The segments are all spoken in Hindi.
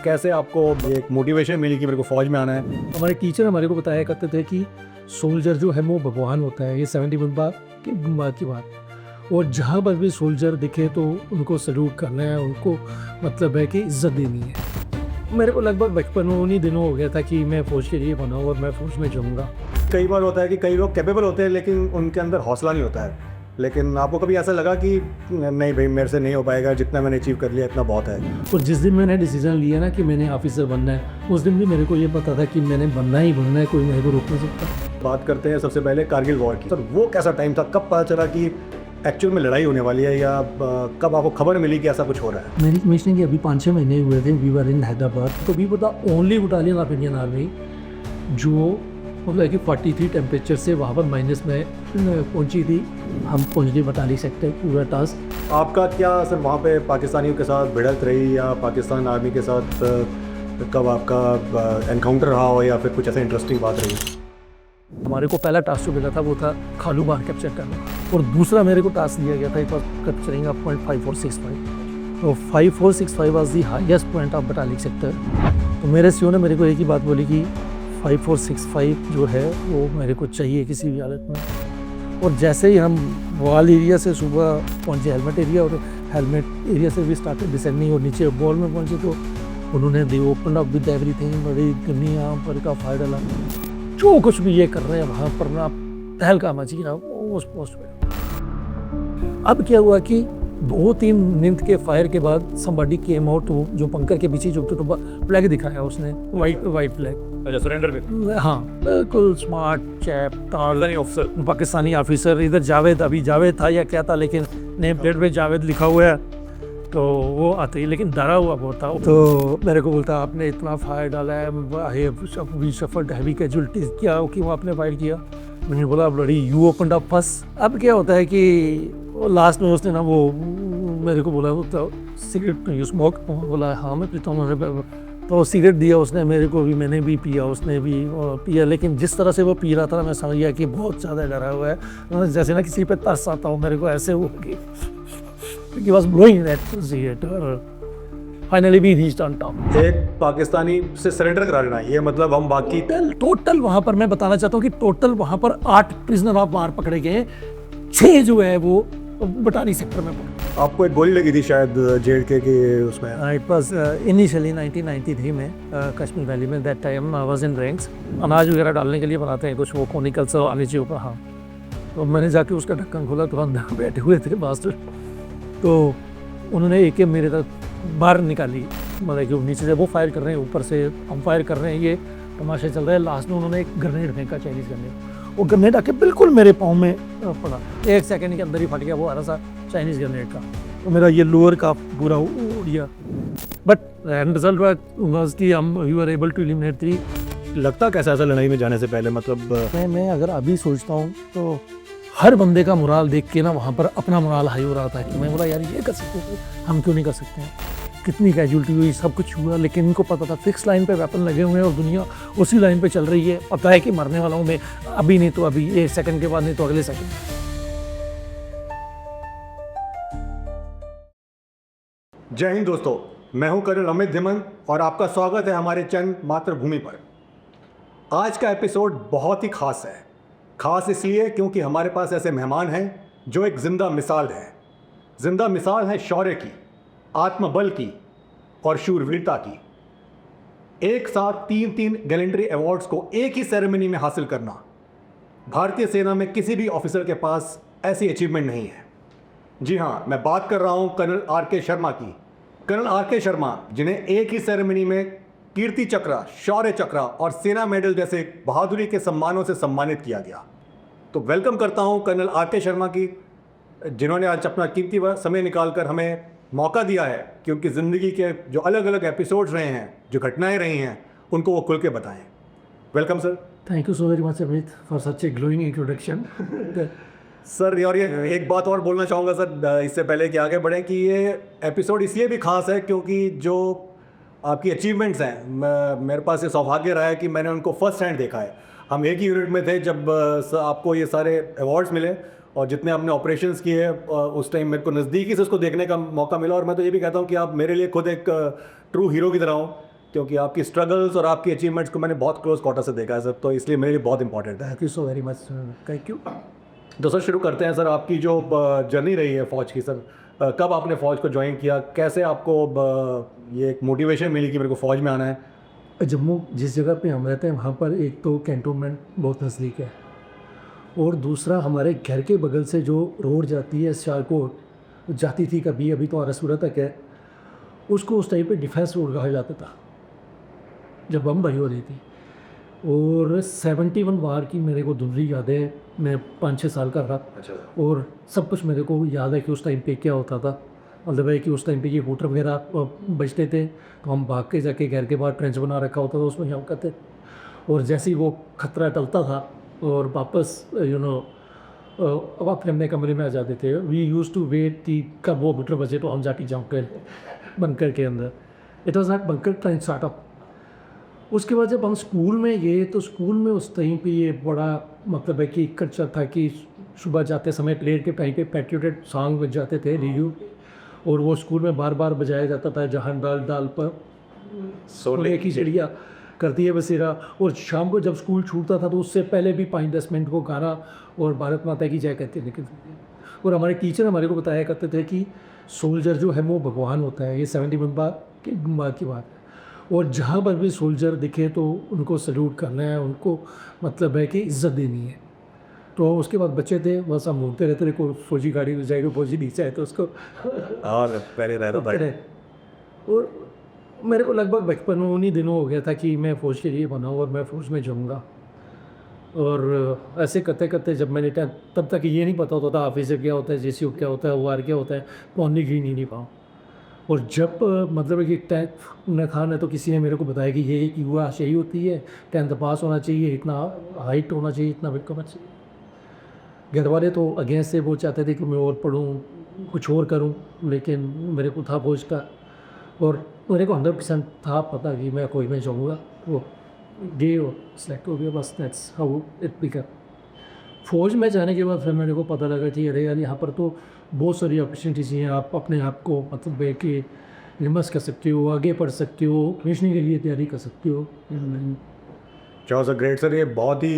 कैसे आपको एक मोटिवेशन मिली कि मेरे को फौज में आना है? हमारे टीचर हमारे को बताया करते थे कि सोल्जर जो है वो भगवान होता है। ये 71 बार की बात। और जहाँ पर भी सोल्जर दिखे तो उनको सल्यूट करना है, उनको मतलब है कि इज्जत देनी है। मेरे को लगभग बचपन में उन्हीं दिनों हो गया था कि मैं फौज के लिए बना और मैं फौज में जाऊँगा। कई बार होता है कि कई लोग कैपेबल होते हैं लेकिन उनके अंदर हौसला नहीं होता है। लेकिन आपको कभी ऐसा लगा कि नहीं भाई मेरे से नहीं हो पाएगा, जितना मैंने अचीव कर लिया इतना बहुत है? और जिस दिन मैंने डिसीजन लिया ना कि मैंने ऑफिसर बनना है, उस दिन भी मेरे को ये पता था कि मैंने बनना ही बनना है, कोई मेरे को रोक नहीं सकता। बात करते हैं सबसे पहले कारगिल वॉर की। सर वो कैसा टाइम था, कब पता चला कि एक्चुअल में लड़ाई होने वाली है, या कब आपको खबर मिली कि ऐसा कुछ हो रहा है? मेरी कमीशनिंग अभी 5-6 महीने हुए थे। We were in Hyderabad. तो we were the only battalion of Indian army जो मतलब कि 43 टेम्परेचर से वहाँ पर माइनस में पहुँची थी। हम पहुँच गए बटाली सेक्टर, पूरा टास्क। आपका क्या सर वहाँ पे पाकिस्तानियों के साथ भिड़ंत रही, या पाकिस्तान आर्मी के साथ कब आपका एनकाउंटर रहा हो, या फिर कुछ ऐसा इंटरेस्टिंग बात रही? हमारे को पहला टास्क जो मिला था वो था खालू बाग कैप्चर करना, और दूसरा मेरे को टास्क दिया गया था it was capturing a point 5465। तो 5465 was the highest point of Batalik sector. तो मेरे सीओ ने मेरे को एक ही बात बोली कि 5465 जो है वो मेरे को चाहिए किसी भी हालत में। और जैसे ही हम वॉल एरिया से सुबह पहुँचे हेलमेट एरिया, और हेलमेट एरिया से भी स्टार्टेड डिसेंडिंग और नीचे बॉल में पहुँचे तो उन्होंने दे ओपन अप विद एवरीथिंग, बड़ी गन्नी यहाँ पर का फायर डाला। जो कुछ भी ये कर रहे हैं वहाँ पर ना तहलका मची ना उस पोस्ट पे। अब क्या हुआ कि 2-3 मिनट के फायर के बाद somebody came out, जो पंकर के पीछे जो तो फ्लैग दिखाया उसने, वाइट फ्लैग। अच्छा, सरेंडर में? हाँ, बिल्कुल smart chap officer, Pakistani officer. इधर जावेद, अभी जावेद था या क्या था, लेकिन नेम प्लेट पे जावेद लिखा हुआ है। तो वो आते ही लेकिन डरा हुआ बहुत था। तो मेरे को बोलता आपने इतना फायर डाला है, वी सफर्ड हैवी कैजुअल्टीज, क्या क्यों आपने फायर किया? मैंने बोला bloody you opened up first. अब क्या होता है कि लास्ट में उसने ना वो मेरे को बोला तो सिगरेट यू स्मोक? बोला हाँ मैं पीता हूँ। तो सिगरेट दिया उसने मेरे को भी, मैंने भी पिया, उसने भी पिया। लेकिन जिस तरह से वो पी रहा था मैं समझ गया कि बहुत ज़्यादा डरा हुआ है, जैसे ना किसी पे तरस आता हूँ। मेरे को ऐसे हुआ कि he was blowing that cigarette, और finally we reached on top। एक पाकिस्तानी से सरेंडर करा लेना, ये मतलब हम बाकी टोटल वहाँ पर मैं बताना चाहता हूँ कि टोटल वहाँ पर 8 प्रिजनर ऑफ वार पकड़े गए, 6 जो है वो बटाली सेक्टर में पकड़े। आपको एक गोली लगी थी शायद JK के उसमें? इट वाज इनिशियली 1993 में कश्मीर वैली में। That time I was in ranks. अनाज वगैरह डालने के लिए बनाते हैं कुछ, वो कोनिकल से आने चाहिए ऊपर। हाँ, तो मैंने जाके उसका ढक्कन खोला तो अंदर बैठे हुए थे मास्टर। तो उन्होंने एक मेरे तक बाहर निकाली, मतलब कि नीचे से वो फायर कर रहे हैं, ऊपर से हम फायर कर रहे हैं, ये तमाशा चल रहा है। लास्ट में उन्होंने एक ग्रेनेड फेंका, चाइनीज ग्रेनेड। वो ग्रेनेड आके बिल्कुल मेरे पाँव में पड़ा, 1 सेकंड के अंदर ही फट गया वो हरा सा चाइनीज ग्रेनेड का। तो मेरा ये लोअर का पूरा उड़ गया। बट एंड रिजल्ट वाज कि हम we were able to eliminate 3। लगता कैसा ऐसा लड़ाई में जाने से पहले, मतलब मैं अगर अभी सोचता हूँ तो हर बंदे का मोराल देख के ना वहाँ पर अपना मोराल हाई हो रहा था कि मैं बोला यार ये कर सकते थे, हम क्यों नहीं कर सकते हैं? कितनी कैजुअलिटी हुई, सब कुछ हुआ, लेकिन इनको पता था फिक्स लाइन पे वेपन लगे हुए हैं और दुनिया उसी लाइन पे चल रही है। पता है कि मरने वाला हूँ मैं, अभी नहीं तो अभी, 1 सेकंड के बाद नहीं तो अगले सेकंड। जय हिंद दोस्तों, मैं हूं कर्नल अमित धिमन और आपका स्वागत है हमारे चैनल मातृभूमि पर। आज का एपिसोड बहुत ही खास है। खास इसलिए क्योंकि हमारे पास ऐसे मेहमान हैं जो एक जिंदा मिसाल है। जिंदा मिसाल है शौर्य की, आत्मबल की और शूरवीरता की। एक साथ 3 गैलेंट्री अवार्ड्स को एक ही सेरेमनी में हासिल करना भारतीय सेना में किसी भी ऑफिसर के पास ऐसी अचीवमेंट नहीं है। जी हाँ, मैं बात कर रहा हूँ कर्नल RK शर्मा की। कर्नल RK शर्मा, जिन्हें एक ही सेरेमनी में कीर्ति चक्र, शौर्य चक्र और सेना मेडल जैसे बहादुरी के सम्मानों से सम्मानित किया गया। तो वेलकम करता हूं कर्नल RK शर्मा की, जिन्होंने आज अपना कीमती समय निकालकर हमें मौका दिया है कि उनकी ज़िंदगी के जो अलग अलग एपिसोड्स रहे हैं, जो घटनाएं रही हैं, उनको वो खुल के बताएं। Welcome sir. Thank you so very much Amit for such A glowing introduction. Sir, और ये एक बात और बोलना चाहूँगा सर, इससे पहले कि आगे बढ़ें, कि ये एपिसोड इसलिए भी खास है क्योंकि जो आपकी अचीवमेंट्स हैं, मेरे पास ये सौभाग्य रहा है कि मैंने उनको फर्स्ट हैंड देखा है। हम एक ही यूनिट में थे जब आपको ये सारे अवार्ड्स मिले, और जितने आपने ऑपरेशंस किए उस टाइम मेरे को नज़दीकी से उसको देखने का मौका मिला। और मैं तो ये भी कहता हूँ कि आप मेरे लिए खुद एक ट्रू हीरो की तरह हो, क्योंकि आपकी स्ट्रगल्स और आपकी अचीवमेंट्स को मैंने बहुत क्लोज क्वार्टर से देखा है सर, तो इसलिए मेरे लिए बहुत इंपॉर्टेंट है। Thank you so very much, thank you. तो सर शुरू करते हैं सर, आपकी जो जर्नी रही है फ़ौज की सर, कब आपने फ़ौज को ज्वाइन किया, कैसे आपको ये एक मोटिवेशन मिली कि मेरे को फ़ौज में आना है? जम्मू जिस जगह पे हम रहते हैं वहाँ पर एक तो कैंटोनमेंट बहुत नज़दीक है, और दूसरा हमारे घर के बगल से जो रोड जाती है सियालकोट, जाती थी कभी, अभी तो आरसूरा तक है, उसको उस टाइम पे डिफेंस रोड कहा जाता था जब बम भरी हो रही थी। और 71 वार की मेरे को धुंधली याद है, मैं 5-6 साल का था। अच्छा। और सब कुछ मेरे को याद है कि उस टाइम पे क्या होता था। मतलब है कि उस टाइम पे ये वोटर वगैरह बजते थे तो हम भाग के जाके घर के बाहर ट्रेंच बना रखा होता था, उसमें हम करते, और जैसे ही वो खतरा टलता था और वापस अब अपने अपने कमरे में आ जाते थे। वी यूज़ टू वेट कि कब वो वोटर बजे तो हम जाके जाऊँ कर बंकर के अंदर। It was not bunker time startup. उसके बाद जब हम स्कूल में गए तो स्कूल में उस टाइम पे ये बड़ा मतलब है कि कल्चर था कि सुबह जाते समय प्रेयर के टाइम पे पैट्रियोटिक सॉन्ग बज जाते थे रेडियो, और वो स्कूल में बार बार बजाया जाता था, जहाँ डाल डाल पर सोने की चिड़िया करती है बसेरा। और शाम को जब स्कूल छूटता था तो उससे पहले भी 5-10 मिनट को गाना और भारत माता की जय कहते निकलते थे। और हमारे टीचर हमारे को बताया करते थे कि सोल्जर जो है वो भगवान होता है। ये 71 बार की बात है, और जहाँ पर भी सोल्जर दिखे तो उनको सल्यूट करना है, उनको मतलब है कि इज़्ज़त देनी है। तो उसके बाद बच्चे थे बस हम घूमते रहते थे, कोई फौजी गाड़ी में जाएगी, फौजी नीचे आए तो उसको और पहले रहता था। और मेरे को लगभग बचपन में उन्हीं दिनों हो गया था कि मैं फ़ौज के लिए बना हूँ और मैं फ़ौज में जाऊँगा। और ऐसे करते करते जब मैंने तब तक ये नहीं पता होता था ऑफिसर क्या होता है, जेसीओ क्या होता है, ओआर क्या होता है, पौनी घी नहीं पाऊँ। और जब मतलब है कि 10th में था ना, तो किसी ने मेरे को बताया कि ये युवा सही होती है, 10th पास होना चाहिए, इतना हाइट होना चाहिए, इतना वेट करना चाहिए। घर वाले तो अगेंस्ट से वो चाहते थे कि मैं और पढ़ूँ, कुछ और करूँ, लेकिन मेरे को था फौज का, और मेरे को 100% था पता कि मैं कोई में जाऊँगा। वो गए और सेलेक्ट हो गया, बस दैट्स हाउ इट बिकम। फौज में जाने के बाद फिर मेरे को पता लगा कि अरे यार यहाँ पर तो बहुत सारी अपॉर्चुनिटीज़ हैं, आप अपने आप को मतलब है कि इन्वेस्ट कर सकते हो, आगे पढ़ सकते हो, मिशनरी के लिए तैयारी कर सकते हो। चलो सर, ग्रेट सर। ये बहुत ही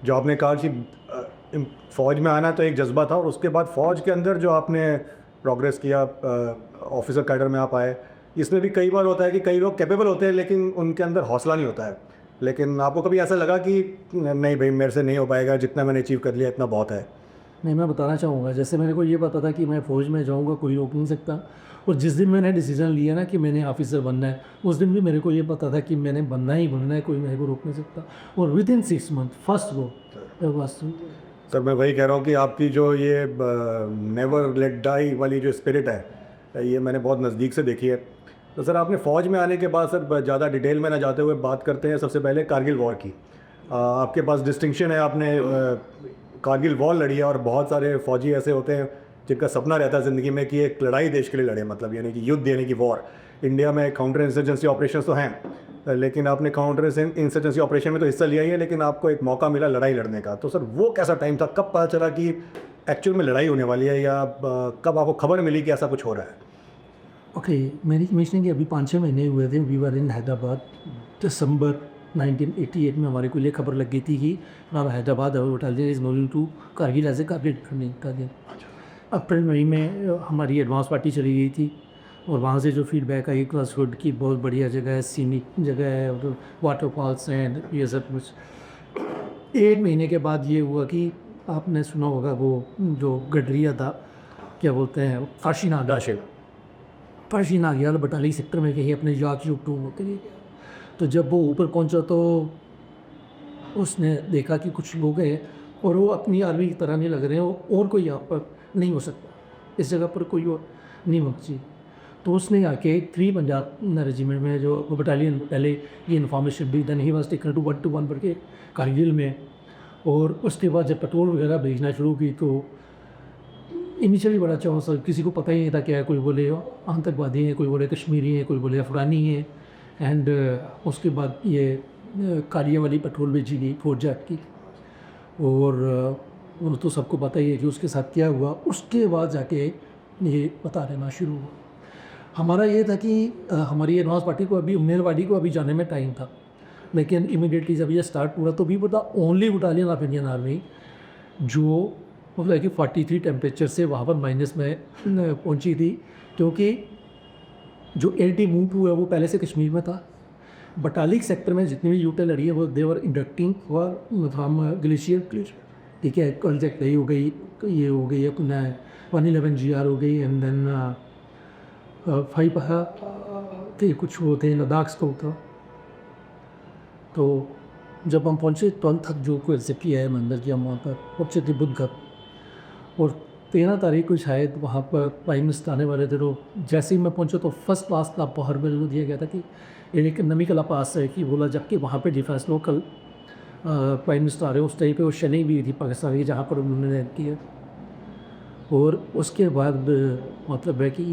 जो आपने कहा कि फ़ौज में आना तो एक जज्बा था, और उसके बाद फ़ौज के अंदर जो आपने प्रोग्रेस किया, ऑफिसर कैडर में आप आए, इसमें भी कई बार होता है कि कई लोग कैपेबल होते हैं लेकिन उनके अंदर हौसला नहीं होता है। लेकिन आपको कभी ऐसा लगा कि नहीं भाई मेरे से नहीं हो पाएगा, जितना मैंने अचीव कर लिया इतना बहुत है? नहीं, मैं बताना चाहूँगा, जैसे मेरे को ये पता था कि मैं फ़ौज में जाऊँगा, कोई रोक नहीं सकता। और जिस दिन मैंने डिसीज़न लिया ना कि मैंने ऑफिसर बनना है, उस दिन भी मेरे को ये पता था कि मैंने बनना ही बनना है, कोई मेरे को रोक नहीं सकता। और विदिन 6 मंथ फर्स्ट गो बस। सर मैं वही कह रहा हूँ कि आपकी जो ये नेवर लेट डाई वाली जो स्पिरिट है, ये मैंने बहुत नज़दीक से देखी है। तो सर आपने फ़ौज में आने के बाद सर ज़्यादा डिटेल में ना जाते हुए बात करते हैं सबसे पहले कारगिल वॉर की। आपके पास डिस्टिंक्शन है, आपने कारगिल वॉर लड़ी है, और बहुत सारे फ़ौजी ऐसे होते हैं जिनका सपना रहता है ज़िंदगी में कि एक लड़ाई देश के लिए लड़े, मतलब यानी कि युद्ध, यानी कि वॉर। इंडिया में काउंटर इंसर्जेंसी ऑपरेशन तो हैं, लेकिन आपने काउंटर इंसर्जेंसी ऑपरेशन में तो हिस्सा लिया ही है, लेकिन आपको एक मौका मिला लड़ाई लड़ने का। तो सर वो कैसा टाइम था, कब पता चला कि एक्चुअल में लड़ाई होने वाली है, या कब आपको खबर मिली कि ऐसा कुछ हो रहा है? ओके, मेरी कमीशनिंग के अभी 5-6 महीने हुए थे। We were in Hyderabad. दिसंबर 1988 में हमारे को ये खबर लग गई थी कि now Hyderabad battalion is moving to Kargil as a Kargil. अप्रैल मई में हमारी एडवांस पार्टी चली गई थी, और वहाँ से जो फीडबैक आई क्लास गुड की बहुत बढ़िया जगह है, सीनिक जगह है, और वाटरफॉल्स हैं, ये सब कुछ। 1 महीने के बाद ये हुआ कि आपने सुना होगा वो जो गडरिया था, क्या बोलते हैं, फाशी नागियाल बटाली सेक्टर में कहीं अपने याक यूक टू के लिए गया। तो जब वो ऊपर पहुंचा तो उसने देखा कि कुछ लोग हैं और वो अपनी आर्मी की तरह नहीं लग रहे हैं, और कोई यहाँ पर नहीं हो सकता, इस जगह पर कोई और नहीं होना चाहिए। तो उसने आके 3 पंजाब रेजिमेंट में जो बटालियन पहले ये इन्फॉर्मेशन भी then he was taken to 1-1 करके कारगिल में। और उसके बाद जब पेट्रोल वगैरह भेजना शुरू की तो इनिशियली बड़ा अच्छा सर, किसी को पता ही नहीं था क्या है। कोई बोले आतंकवादी हैं, कोई बोले कश्मीरी हैं, कोई बोले अफगानी हैं। एंड उसके बाद ये कालिया वाली पेट्रोल भेजी गई फौज जाट की, और वो तो सबको पता ही है कि उसके साथ क्या हुआ। उसके बाद जाके ये पता रहना शुरू हुआ। हमारा ये था कि हमारी एडवांस पार्टी को अभी उमेरवाड़ी को अभी जाने में टाइम था, लेकिन इमीडिएटली जब ये स्टार्ट हुआ तो we were the only battalion of Indian army जो मतलब कि 43 टेम्परेचर से वहाँ पर माइनस में पहुँची थी, क्योंकि जो एंटी मूव हुआ है वो पहले से कश्मीर में था। बटालिक सेक्टर में जितनी भी यूटें लड़ी है वो देवर इंडक्टिंग फ्रॉम ग्लेशियर, ठीक है। कॉन्जेक्ट हो गई, ये हो गई अपना 111 GR हो गई, एंड देन 5 थे कुछ वो थे लद्दाख स्कोप था। तो जब हम पहुँचे 12 तक जो कोई रेसिपी है मंदिर की, हम वहाँ पर पहुँचे थे बुद्धगढ़, और 13 तारीख को शायद वहाँ पर प्राइम मिनिस्टर आने वाले थे। तो जैसे ही मैं पहुँचा तो फर्स्ट क्लास का बाहर में दिया गया था कि एक नमी कला पास है कि बोला, जबकि वहाँ पे डिफेंस लोकल प्राइम मिनिस्टर आ रहे उस टाइम पे वो शनि भी थी पाकिस्तान की जहाँ पर उन्होंने किया। और उसके बाद मतलब है कि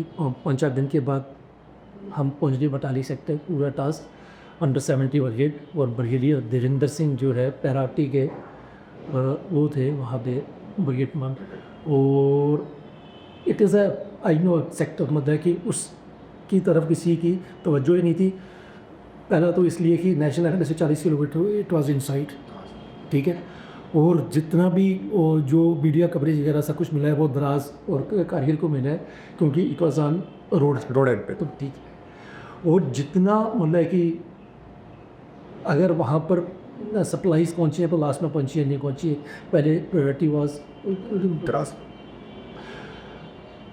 5 दिन के बाद हम पहुँच गए बटाली सेक्टर, पूरा टास्क अंडर 70 ब्रिगेड, और ब्रिगेडियर देवेंद्र सिंह जो है पैराटी के वो थे वहाँ पे ब्रिगेड कमांड। और it is I know sector, मतलब कि उसकी तरफ किसी की तवज्जो ही नहीं थी। पहला तो इसलिए कि नेशनल हाईवे से 40 किलोमीटर इट वाज इनसाइड, ठीक है। और जितना भी जो मीडिया कवरेज वगैरह सब कुछ मिला है वो द्रास और कारगिल को मिला है, क्योंकि it was on road and पे, तो ठीक है। और जितना मतलब है कि अगर वहाँ पर सप्लाईज पहुँची है तो लास्ट में पहुँची है नहीं पहुँची है, पहले प्रायोरिटी वाज द्रास।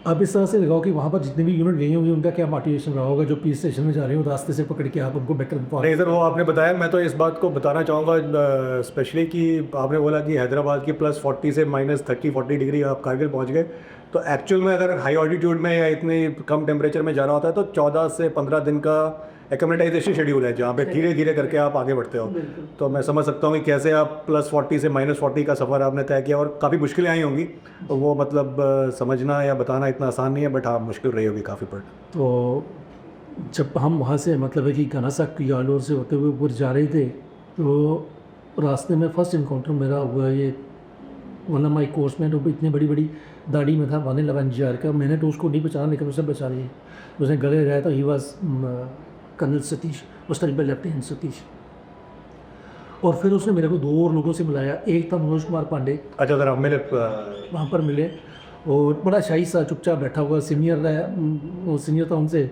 अब इस तरह से लगाओ कि वहाँ पर जितने भी यूनिट गई होंगी उनका क्या मोटिवेशन रहा होगा, जो पीस स्टेशन में जा रहे हो रास्ते से पकड़ के आप उनको बेटर नहीं सर, वो आपने बताया। मैं तो इस बात को बताना चाहूँगा स्पेशली कि आपने बोला कि हैदराबाद की +40 से -30-40 डिग्री आप कारगिल पहुँच गए। तो एक्चुअल में अगर हाई ऑल्टीट्यूड में या इतनी कम टेम्परेचर में जाना होता है तो 14 से 15 दिन का एक्लेमेटाइजेशन शेड्यूल है, जहाँ पे धीरे धीरे करके आप आगे बढ़ते हो। तो मैं समझ सकता हूँ कि कैसे आप +40 से -40 का सफ़र आपने तय किया, और काफ़ी मुश्किलें आई होंगी। तो वो मतलब समझना या बताना इतना आसान नहीं है, बट हाँ मुश्किल रही होगी काफ़ी। पर तो जब हम वहाँ से मतलब है कि घनासा की आलोर से होते हुए ऊपर जा रहे थे, तो रास्ते में फर्स्ट इनकाउंटर मेरा हुआ ये वन ऑफ माई कोर्स में, तो इतनी बड़ी बड़ी दाढ़ी में था 111 GR का। मैंने तो उसको नहीं बचाना, लेकिन उसे बचा लिया। उसने गले रहा, तो ही वॉज कर्नल सतीश, उस टाइम पर लेफ्टिनेंट सतीश। और फिर उसने मेरे को 2 और लोगों से मिलाया, एक था मनोज कुमार पांडे। अच्छा सर, आप मिले वहाँ पर मिले, और बड़ा शाही सा चुपचाप बैठा हुआ सीनियर है, वो सीनियर था उनसे।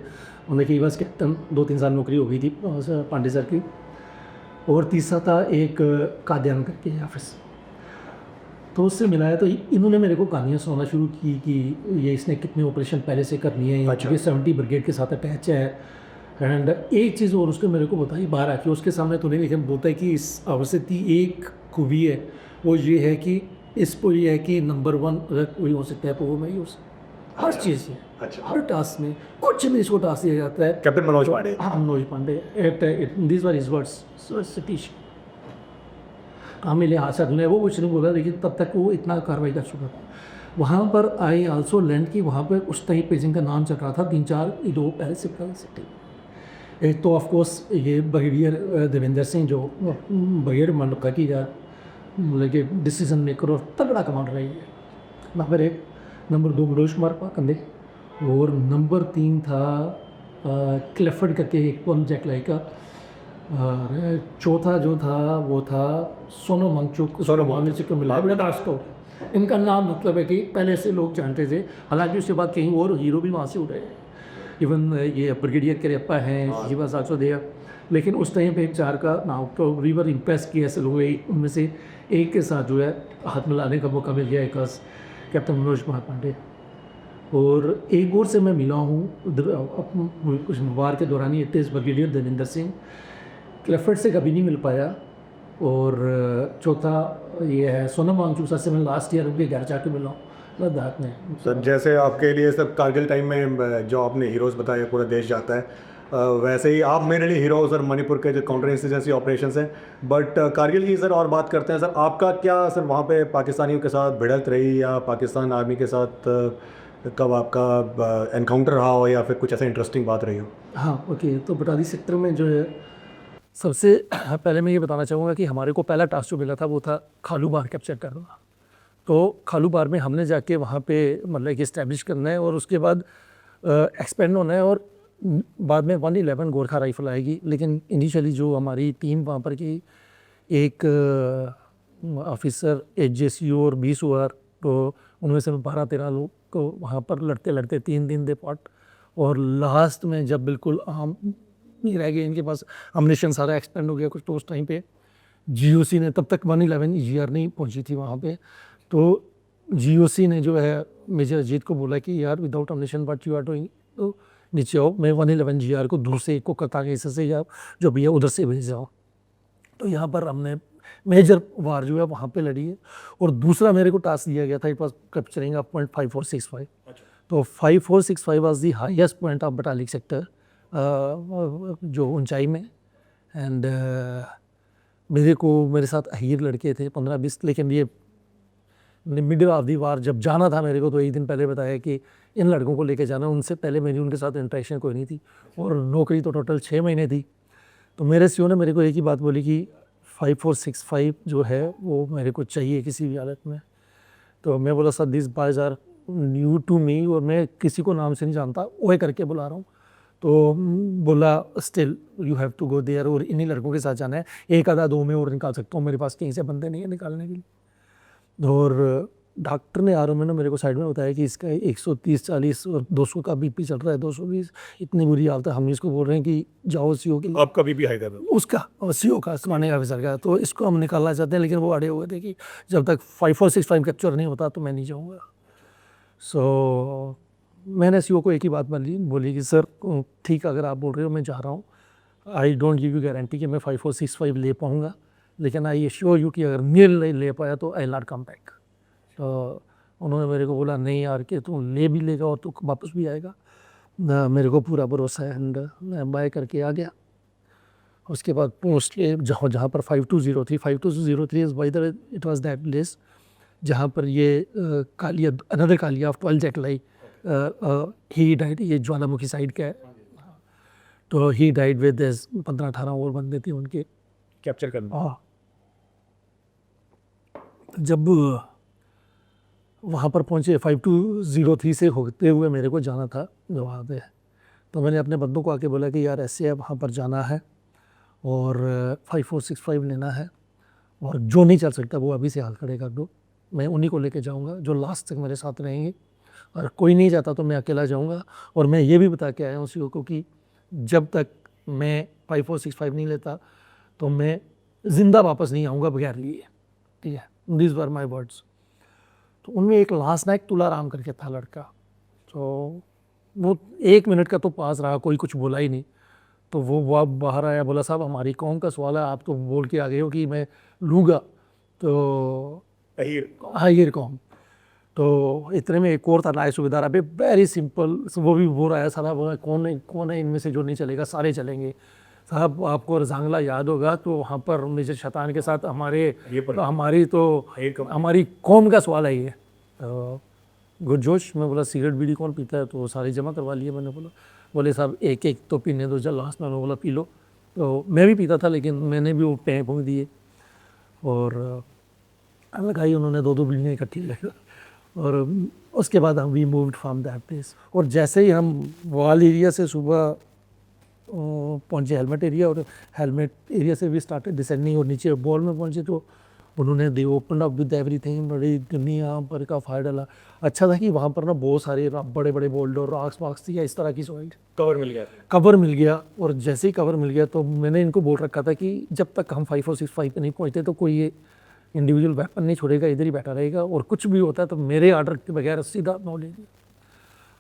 उन्हें कई बस कैप्टन 2-3 साल नौकरी हो गई थी पांडे सर की। और तीसरा था एक कादियान करके ऑफिस, तो उससे मिलाया। तो इन्होंने मेरे को कहानियाँ सुनाना शुरू की कि ये इसने कितने ऑपरेशन पहले से करनी है, अच्छा। 70 ब्रिगेड के साथ अटैच है। एंड एक चीज़ और उसने मेरे को बताई बाहर आके, उसके सामने तो नहीं, लेकिन बोलता है कि इस अवसर की एक खूबी है, वो ये है कि इसको ये है कि नंबर 1 अगर कोई हो सकता है तो वो मैं यूज़ हर चीज़ से। अच्छा। हर टास्क में कुछ भी इसको टास्क दिया जाता है। कैप्टन मनोज पांडे। हाँ, Manoj Pandey, this were his words Satish. हमें लिहाज से वो कुछ नहीं बोला, लेकिन तब तक वो इतना कार्रवाई कर चुका था। वहाँ पर आई आल्सो लैंड की, वहाँ पर उस टाइम पेजिंग का नाम चल रहा था 3-4 दो पहले से सिटी। एक तो ऑफकोर्स ये ब्रिगेडियर देवेंद्र सिंह जो ब्रिगेड मंडका की यार मतलब कि डिसीजन मेकर और तगड़ा कमांडर रही है। नंबर 1, नंबर 2 मनोज कुमार पांडे, और नंबर 3 था क्लिफर्ड करके एक वन जैक लाई का। और चौथा जो था वो था सोनम वांगचुक। वांगचुक को मिला तो इनका नाम मतलब है कि पहले से लोग जानते थे, हालांकि उसके बाद कहीं और हीरो भी वहाँ से उठे। इवन ये ब्रिगेडियर करियप्पा हैं, ही वाज आल्सो देयर। लेकिन उस टाइम पे 4 का नाम तो वी वर इम्प्रेस किया ऐसे लोग, उनमें से एक के साथ जो है हाथ मिलाने का मौका मिल गया, एक कैप्टन मनोज कुमार पांडे। और एक और से मैं मिला हूँ कुछ वार के दौरान ही, it brigadier Devendra Singh. Clifford से कभी नहीं मिल पाया। और चौथा ये है सोनम वांगचुक सर से मैं लास्ट ईयर उनके घर जाके मिला हूँ लद्दाख में। सर जैसे आपके लिए सर कारगिल टाइम में जो आपने हीरोज़ बताए पूरा देश जाता है, वैसे ही आप मेरे लिए हीरो हो सर मणिपुर के जो काउंटर इंसर्जेंसी ऑपरेशंस हैं। बट कारगिल की सर और बात करते हैं सर, आपका क्या सर वहाँ पे पाकिस्तानियों के साथ भिड़ंत रही, या पाकिस्तान आर्मी के साथ कब आपका एनकाउंटर रहा हो, या फिर कुछ ऐसा इंटरेस्टिंग बात रही हो? हाँ ओके, तो बटाली सेक्टर में जो है सबसे पहले मैं ये बताना चाहूँगा कि हमारे को पहला टास्क जो मिला था वो था खालू बार कैप्चर करना। तो खालू बार में हमने जाके वहाँ पे मतलब कि इस्टेब्लिश करना है, और उसके बाद एक्सपेंड होना है और बाद में 111 गोरखा राइफल आएगी। लेकिन इनिशियली जो हमारी टीम वहाँ पर की, एक ऑफिसर HJCO और 20 OR, तो उनमें से 12-13 लोग को वहाँ पर लड़ते लड़ते 3 दिन दे पाट, और लास्ट में जब बिल्कुल आम नहीं रह गए इनके पास, अम्युनिशन सारा एक्सपेंड हो गया कुछ, तो उस टाइम पे GOC ने, तब तक 111 EGR नहीं पहुंची थी वहाँ पे, तो GOC ने जो है मेजर अजीत को बोला कि यार without ammunition what you are doing, तो नीचे आओ, मैं 111 GR को दूर से एक को कता के हिस्से से या जो भी है उधर से भेज जाओ। तो यहाँ पर हमने मेजर वार जो है वहाँ पे लड़ी है। और दूसरा मेरे को टास्क दिया गया था, it was capturing a point 5465। तो 5465 was the highest point of Batalik sector, जो ऊंचाई में। एंड मेरे साथ अहीर लड़के थे 15-20, लेकिन ये मिडिल ऑफ दी वार जब जाना था मेरे को, तो एक दिन पहले बताया कि इन लड़कों को लेके जाना। उनसे पहले मेरी उनके साथ इंटरेक्शन कोई नहीं थी, और नौकरी तो टोटल 6 महीने थी। तो मेरे CO ने मेरे को एक ही बात बोली कि 5465 जो है वो मेरे को चाहिए किसी भी हालत में। तो मैं बोला sir this boys are new to me, और मैं किसी को नाम से नहीं जानता, ओए करके बुला रहा हूँ। तो बोला still you have to go there, और इन्हीं लड़कों के साथ जाना है, एक आधा 2 में और निकाल सकता हूँ, मेरे पास कहीं से बंदे नहीं है निकालने के लिए। और डॉक्टर ने RO में ना मेरे को साइड में बताया कि इसका 130-40 और 200 का BP चल रहा है, 220, इतनी बुरी हालत है। हम इसको बोल रहे हैं कि जाओ CO के, आपका BP हाई था उसका CO का कमांडिंग ऑफिसर का, तो इसको हम निकालना चाहते हैं, लेकिन वो अड़े हुए थे कि जब तक 5465 कैप्चर नहीं होता तो मैं नहीं जाऊँगा। सो मैंने CO को एक ही बात बोली कि सर ठीक, अगर आप बोल रहे हो मैं जा रहा हूँ, I don't give you guarantee कि मैं 5465 ले पाऊँगा, लेकिन आई एश्योर यू कि अगर नहीं ले पाया तो आई नॉट कम बैक। तो उन्होंने मेरे को बोला नहीं यार कि तू ले भी लेगा और तू वापस भी आएगा, मेरे को पूरा भरोसा है। एंड मैं बाय करके आ गया। उसके बाद पोस्ट के जहाँ पर 5203 is by the way it was that place जहाँ पर ये कालिया, अनदर कालिया ऑफ 12 जेटलाई, ही डाइड, ये ज्वालामुखी साइड का है। तो ही डाइड विद 15-18 और बंदे थे उनके कैप्चर करना। हाँ, जब वहाँ पर पहुँचे 5203 से होते हुए मेरे को जाना था वहाँ पे, तो मैंने अपने बंदों को आके बोला कि यार ऐसे है, वहाँ पर जाना है और 5465 लेना है, और जो नहीं चल सकता वो अभी से हाल खड़े कर दो, मैं उन्हीं को लेके जाऊँगा जो लास्ट तक मेरे साथ रहेंगे, और कोई नहीं जाता तो मैं अकेला जाऊँगा। और मैं ये भी बता के आया हूँ CO को कि जब तक मैं 5465 नहीं लेता तो मैं ज़िंदा वापस नहीं आऊँगा बगैर लिए, ठीक है, दिस वर माई वर्ड्स। तो उनमें एक लास्ट नाइट तुलाराम करके था लड़का, तो वो 1 मिनट का तो पास रहा, कोई कुछ बोला ही नहीं। तो वो बाहर आया, बोला साहब हमारी कौम का सवाल है, आप तो बोल के आ गए हो कि मैं लूँगा, तो अहीर कौम। तो इतने में एक और था नायब सूबेदार, अभी वेरी सिंपल, वो भी बोल रहा है साहब कौन है इनमें से जो नहीं चलेगा, सारे चलेंगे। साहब आपको रजांगला याद होगा, तो वहाँ पर मेजर शैतान के साथ हमारी कौम का सवाल है ये। गुरजोश, मैं बोला सिगरेट बीड़ी कौन पीता है, तो सारे जमा करवा लिए मैंने। बोले साहब एक एक तो पीने दो, जब लास्ट में बोला पी लो। तो मैं भी पीता था, लेकिन मैंने भी वो पैं फूंक दिए और लगाई, उन्होंने 2-2 बीड़ियाँ इकट्ठी लगा, और उसके बाद हम we moved from that place. और जैसे ही हम वॉल एरिया से सुबह पहुँचे हेलमेट एरिया, और हेलमेट एरिया से भी स्टार्टेड डिसेंडिंग, और नीचे बॉल में पहुँचे तो उन्होंने दे ओपन अप विद एवरीथिंग, बड़ी दुनिया पर का फायर डाला। अच्छा था कि वहाँ पर ना बहुत सारे बड़े बड़े बोल्डर रॉक्स वॉक्स थी या इस तरह की सॉइल, कवर मिल गया। और जैसे ही कवर मिल गया तो मैंने इनको बोल रखा था कि जब तक हम 5465 पे नहीं पहुँचते तो कोई ये इंडिविजुअल वेपन नहीं छोड़ेगा, इधर ही बैठा रहेगा, और कुछ भी होता है तो मेरे ऑर्डर के बगैर सीधा नॉलेज।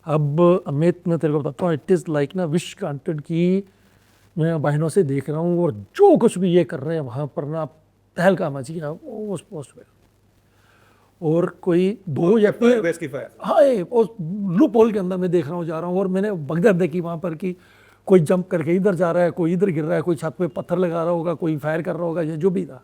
अब अमित, मैं तेरे को बताता हूँ, इट इज़ लाइक ना विश ग्रांटेड कि मैं बहनों से देख रहा हूँ, और जो कुछ भी ये कर रहे हैं वहाँ पर ना तहलका मची गया उस पोस्ट पे। और कोई 2 या हाँ, उस लूप होल के अंदर मैं देख रहा हूँ, जा रहा हूँ, और मैंने भगदड़ देखी वहाँ पर कि कोई जंप करके इधर जा रहा है, कोई इधर गिर रहा है, कोई छत पे पत्थर लगा रहा होगा, कोई फायर कर रहा होगा, या जो भी था।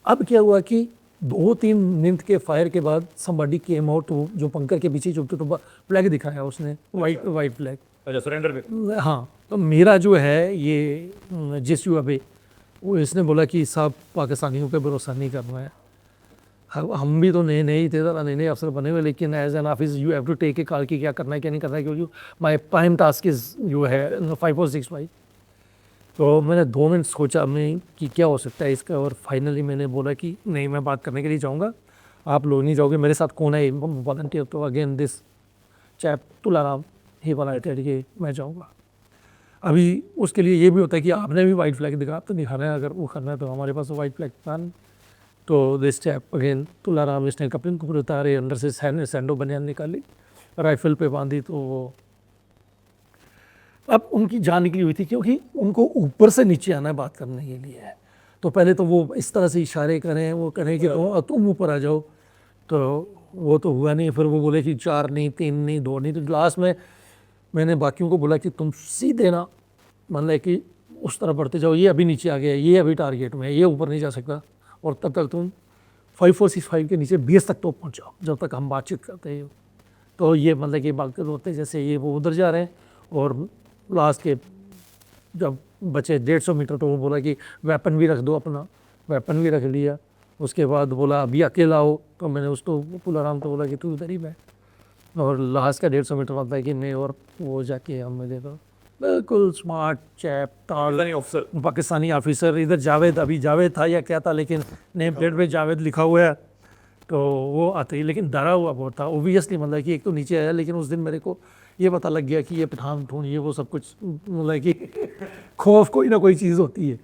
अब क्या हुआ कि 2-3 मिनट के फायर के बाद somebody came out, जो पंकर के पीछे चुपते तो फ्लैग दिखाया उसने, वाइट फ्लैग, अच्छा सरेंडर में। हाँ, तो मेरा जो है ये JSU अबे, वो इसने बोला कि साहब पाकिस्तानियों पे भरोसा नहीं करना है। हम भी तो नए नए ही थे, ज़रा नए नए अफसर बने हुए, लेकिन as an office you have to take a call कि क्या करना है क्या नहीं करना है, क्योंकि माई प्राइम टास्क इज़ जो है 5465। तो मैंने 2 मिनट सोचा मैं कि क्या हो सकता है इसका, और फाइनली मैंने बोला कि नहीं, मैं बात करने के लिए जाऊँगा, आप लोग नहीं जाओगे, मेरे साथ कौन है वॉलंटियर। तो again this chap Tularam he volunteer कि मैं जाऊँगा। अभी उसके लिए ये भी होता है कि आपने भी वाइट फ्लैग दिखा तो दिखाना है, अगर वो करना है तो हमारे पास वाइट फ्लैग प्लान। तो दिस चैप अगेन तुलाराम, इसने कपिल कपूर उतारे, अंदर से सैंडो बनियान निकाली, राइफल पे बांधी, तो वो अब उनकी जान निकली हुई थी, क्योंकि उनको ऊपर से नीचे आना है बात करने के लिए। तो पहले तो वो इस तरह से इशारे करें, वो करें कि तुम ऊपर आ जाओ, तो वो तो हुआ नहीं। फिर वो बोले कि 4 नहीं, 3 नहीं, 2 नहीं। तो लास्ट में मैंने बाकियों को बोला कि तुम सीधे ना, मतलब कि उस तरह बढ़ते जाओ, ये अभी नीचे आ गया, ये अभी टारगेट में है, ये ऊपर नहीं जा सकता, और तब तक तुम 5465 के नीचे बेस तक तो पहुँच जाओ जब तक हम बातचीत करते हैं। तो ये मतलब कि बात होते जैसे ये वो उधर जा रहे हैं, और लास्ट के जब बचे 150 मीटर तो वो बोला कि वेपन भी रख दो अपना, वेपन भी रख लिया। उसके बाद बोला अभी अकेला हो, तो मैंने उसको तुलाराम को बोला कि तू इधर ही बैठ, और लास्ट का 150 मीटर आता है कि मैं और वो जाके हम मिले। तो बिल्कुल smart chap officer, Pakistani officer, इधर जावेद, अभी जावेद था या क्या था, लेकिन नेम प्लेट पे जावेद लिखा हुआ है। तो वो आते ही, लेकिन डरा हुआ बहुत था ओबियसली, मतलब कि एक तो नीचे आया, लेकिन उस दिन मेरे को ये पता लग गया कि ये पठान ठून ये वो सब कुछ, मतलब कि खौफ कोई ना कोई चीज़ होती है।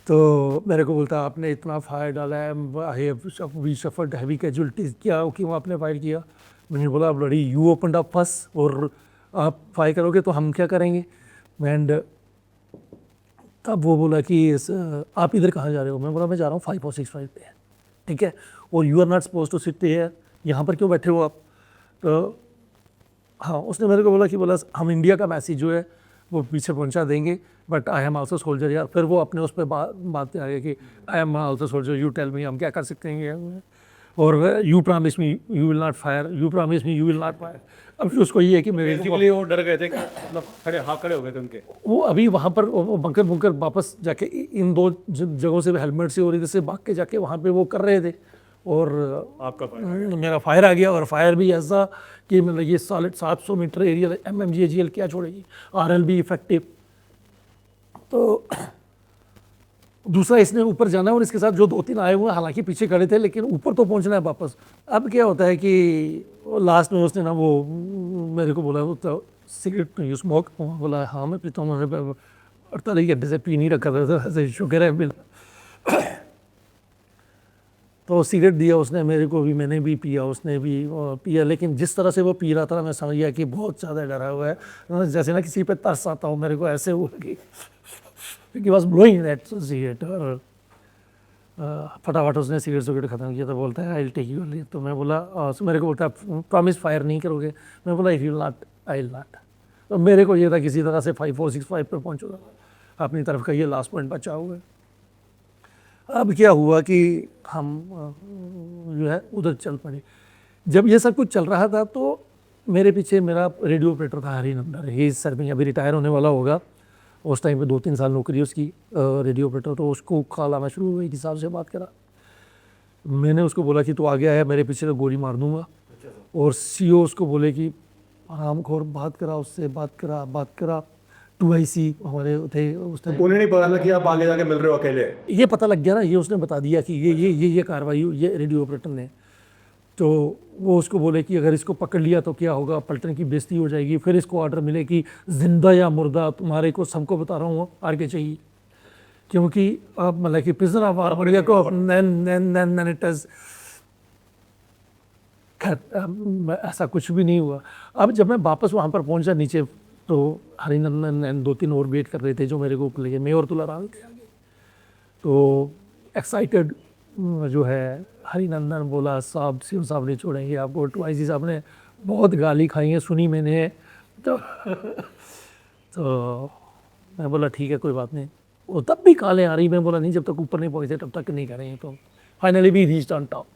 तो मेरे को बोलता आपने इतना फायर डाला है, वी सफर्ड हैवी कैजुअल्टीज, क्या क्यों आपने फायर किया। मैंने बोला bloody you opened up first, और आप फायर करोगे तो हम क्या करेंगे। एंड तब वो बोला कि आप इधर कहाँ जा रहे हो। मैं बोला मैं जा रहा हूँ 5465 पे, ठीक है, और you are not suppose to sit here, यहाँ पर क्यों बैठे हो आप। तो हाँ, उसने मेरे को बोला कि बोला हम इंडिया का मैसेज जो है वो पीछे पहुंचा देंगे, but I am also soldier यार। फिर वो अपने उस पर बात आ गई कि I am also soldier, you tell me हम क्या कर सकते हैं, और you promise me you will not fire, you promise me you will not fire. अब उसको ये है कि मेरे बेसिकली वो डर गए थे कि मतलब खड़े हो गए थे उनके। वो अभी वहाँ पर बंकर बुंकर वापस जाके इन 2 जगहों से हेलमेट से और इधर से भाग के जाके वहाँ पे वो कर रहे थे, और आपका फायर मेरा फायर आ गया, और फायर भी ऐसा कि मतलब ये सॉलिड 700 मीटर एरिया, MMGAGL क्या छोड़ेगी, RLB इफेक्टिव। तो दूसरा इसने ऊपर जाना है, और इसके साथ जो 2-3 आए हुए हैं, हालांकि पीछे खड़े थे, लेकिन ऊपर तो पहुंचना है वापस। अब क्या होता है कि लास्ट में उसने ना वो मेरे को बोला तो सिगरेट यू स्मोक, बोला हाँ मैं पीता हूँ, मैंने 48 घंटे से पी नहीं रखा था, ऐसे शुक्र है मिल। तो सिगरेट दिया उसने मेरे को भी, मैंने भी पिया, उसने भी पिया, लेकिन जिस तरह से वो पी रहा था मैं समझ गया कि बहुत ज़्यादा डरा हुआ है, जैसे ना किसी पे तरस आता हूँ। मेरे को ऐसे हुआ कि बस ब्लोइंग दैट सिगरेट, और फटाफट उसने सिगरेट ख़त्म किया। तो बोलता है आई विल टेक यू। तो मैं बोला मेरे को बोलता है प्रॉमिस फायर नहीं करोगे। मैं बोला if you not I will not. तो मेरे को ये था किसी तरह से 5465 पर पहुँचूंगा, अपनी तरफ का ये लास्ट पॉइंट बचा हुआ है। अब क्या हुआ कि हम जो है उधर चल पड़े। जब ये सब कुछ चल रहा था तो मेरे पीछे मेरा रेडियो ऑपरेटर था हरिनंदन, ही सर्विंग, अभी रिटायर होने वाला होगा। उस टाइम पे 2-3 साल नौकरी उसकी रेडियो ऑपरेटर। तो उसको कॉल आना शुरू हुई, हिसाब से बात करा। मैंने उसको बोला कि तू आ गया है मेरे पीछे तो गोली मार दूंगा। और CO उसको बोले कि आरामखोर, बात करा उससे, बात करा 2IC हमारे थे उस टाइम। उन्हें नहीं पता था कि आप आगे जाके मिल रहे हो अकेले। ये पता लग गया ना, ये उसने बता दिया कि ये कार्रवाई ये रेडियो ऑपरेटर ने। तो वो उसको बोले कि अगर इसको पकड़ लिया तो क्या होगा, पलटन की बेइज्जती हो जाएगी। फिर इसको ऑर्डर मिले कि जिंदा या मुर्दा तुम्हारे को सबको बता रहा हूँ आगे चाहिए, क्योंकि अब मतलब कि प्रिजनर ऑफ वार को then it is ऐसा कुछ भी नहीं हुआ। अब जब मैं वापस वहाँ पर पहुँचा नीचे, तो हरिनंदन एंड 2-3 और वेट कर रहे थे जो मेरे को लेके, मैं और तुलाराम के आगे। तो एक्साइटेड जो है हरिनंदन बोला साहब, सिंह साहब नहीं छोड़ेंगे आपको, 2IC साहब ने बहुत गाली खाई है सुनी मैंने। तो मैं बोला ठीक है कोई बात नहीं। वो तब भी कालें आ रही, मैं बोला नहीं जब तक ऊपर नहीं पहुँचे तब तक नहीं करेंगे। तो फाइनली भी रीच्ड ऑन टॉप,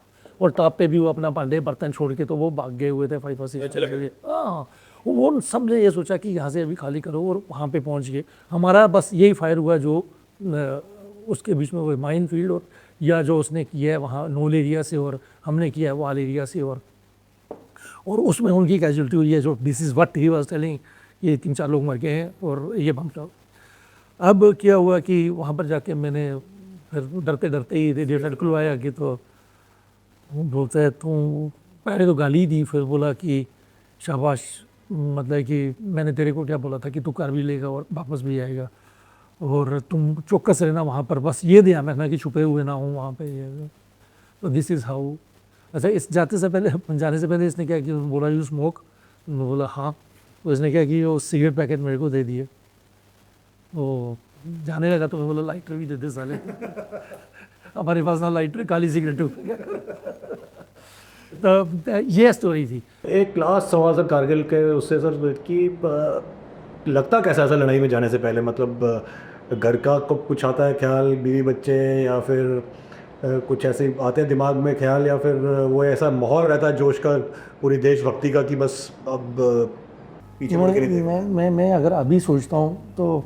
और टॉप पे भी वो अपना भांडे बर्तन छोड़ के तो वो भाग गए हुए थे 5-6। हाँ, वो सब ने ये सोचा कि यहाँ से अभी खाली करो, और वहाँ पे पहुँच गए। हमारा बस यही फायर हुआ जो उसके बीच में वो माइन फील्ड और या जो उसने किया है वहाँ नोल एरिया से और हमने किया है वाल एरिया से, और उसमें उनकी कैजुअलिटी हुई है, जो this is what he was telling, ये 3-4 लोग मर गए हैं और ये बम था। अब क्या हुआ कि वहाँ पर जाके मैंने फिर डरते डरते ही रेडिएटर खुलवाया कि, तो वो बोलता है तुम, पहले तो गाली दी, फिर बोला कि शाबाश, मतलब कि मैंने तेरे को क्या बोला था कि तू कर भी लेगा और वापस भी आएगा, और तुम चौकस रहना वहाँ पर, बस ये ध्यान रखना कि छुपे हुए ना हो वहाँ पे। तो दिस इज़ हाउ। अच्छा, इस जाने से पहले इसने क्या किया, बोला यू स्मोक, बोला हाँ। तो इसने क्या किया, वो सिगरेट पैकेट मेरे को दे दिए। वो जाने लगा तो मैं बोला लाइटर भी दे दे साले। हमारे पास ना लाइटर, काली सिगरेट। तो ये स्टोरी थी। एक लास्ट सवाल सर कारगिल के उससे सर कि लगता कैसा है सर लड़ाई में जाने से पहले, मतलब घर का को कुछ आता है ख्याल, बीवी बच्चे, या फिर कुछ ऐसे आते हैं दिमाग में ख्याल, या फिर वो ऐसा माहौल रहता है जोश का, पूरी देशभक्ति का, कि बस अब पीछे मुड़ के नहीं देखना? मैं अगर अभी सोचता हूँ तो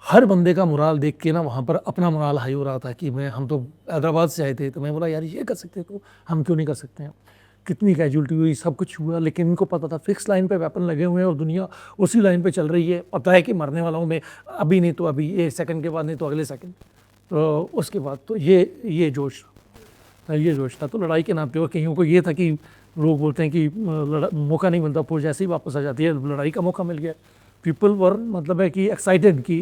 हर बंदे का मुराल देख के ना वहाँ पर अपना मुराल हाई हो रहा था कि हम तो हैदराबाद से आए थे, तो मैं बोला यार ये कर सकते तो हम क्यों नहीं कर सकते हैं। कितनी कैजुअलिटी हुई, सब कुछ हुआ, लेकिन इनको पता था फिक्स लाइन पे वेपन लगे हुए हैं और दुनिया उसी लाइन पे चल रही है। पता है कि मरने वाला हूँ मैं, अभी नहीं तो अभी, 1 सेकंड के बाद नहीं तो अगले सेकंड। तो उसके बाद तो ये जोश था। तो लड़ाई के नाम पे और कईयों को ये था कि लोग बोलते हैं कि मौका नहीं मिलता, फौज जैसे ही वापस आ जाती है, लड़ाई का मौका मिल गया। पीपल वर, मतलब है कि एक्साइटेड कि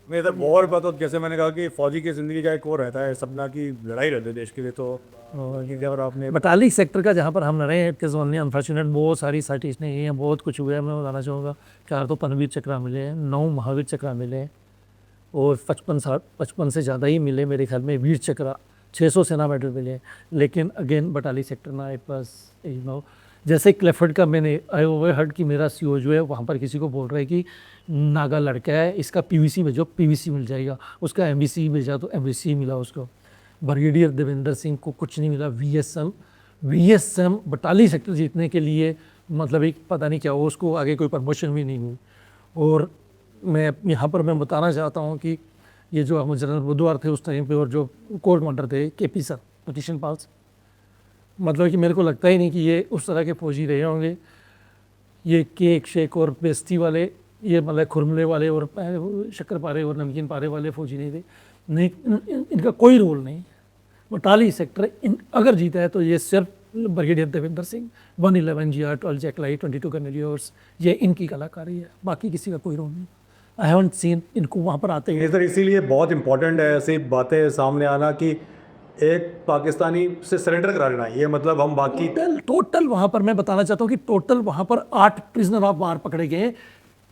मैं इधर वॉर पर, तो जैसे मैंने कहा कि फौजी की ज़िंदगी का एक वो रहता है सपना की लड़ाई रहती है देश के लिए, तो ये अगर आपने बटालिक सेक्टर का जहाँ पर हम लड़े हैं, इट इज़ ओनली अनफॉर्चुनेट, बहुत सारी साइटेशनें हैं, बहुत कुछ हुआ है। मैं बताना चाहूँगा 4 तो परमवीर चक्र मिले हैं, 9 महावीर चक्र मिले हैं, और 55 से ज़्यादा ही मिले मेरे ख्याल में वीर चक्र, 600 सेना मेडल मिले हैं। लेकिन अगेन बटालिक सेक्टर ना, इट वाज जैसे क्लेफर्ड का मैंने ओवरहर्ड कि मेरा सीओ जो है वहाँ पर किसी को बोल रहा है कि नागा लड़का है, इसका पीवीसी भेजो, पीवीसी मिल जाएगा। उसका एमवीसी भेजा तो एमवीसी मिला उसको। ब्रिगेडियर देवेंद्र सिंह को कुछ नहीं मिला। वीएसएम बटालिक सेक्टर जीतने के लिए, मतलब एक पता नहीं क्या हो, उसको आगे कोई प्रमोशन भी नहीं हुई। और मैं यहाँ पर मैं बताना चाहता हूँ कि ये जो हम जनरल बुधवार थे उस टाइम पे, और जो कोर्ट मार्डर थे केपी सर, पिटिशन पाल्स, मतलब कि मेरे को लगता ही नहीं कि ये उस तरह के फौजी रहे होंगे। ये केक शेक और बेस्ती वाले, ये मतलब खुरमले वाले और शक्कर पारे और नमकीन पारे वाले फौजी नहीं थे। नहीं, इनका कोई रोल नहीं। बटालिक सेक्टर अगर जीता है तो ये सिर्फ brigadier Devendra Singh, 111 GR, 12 JAK light, 22 कर्नेलियर्स, ये इनकी कलाकारी है, बाकी किसी का कोई रोल नहीं। आई हैवंट सीन इनको वहाँ पर आते ये सर इसीलिए बहुत इंपॉर्टेंट है ऐसी बातें सामने आना कि एक पाकिस्तानी से सरेंडर करा लेना, ये मतलब हम बाकी टोटल वहाँ पर मैं बताना चाहता हूँ कि टोटल वहाँ पर 8 प्रिजनर ऑफ वार पकड़े गए,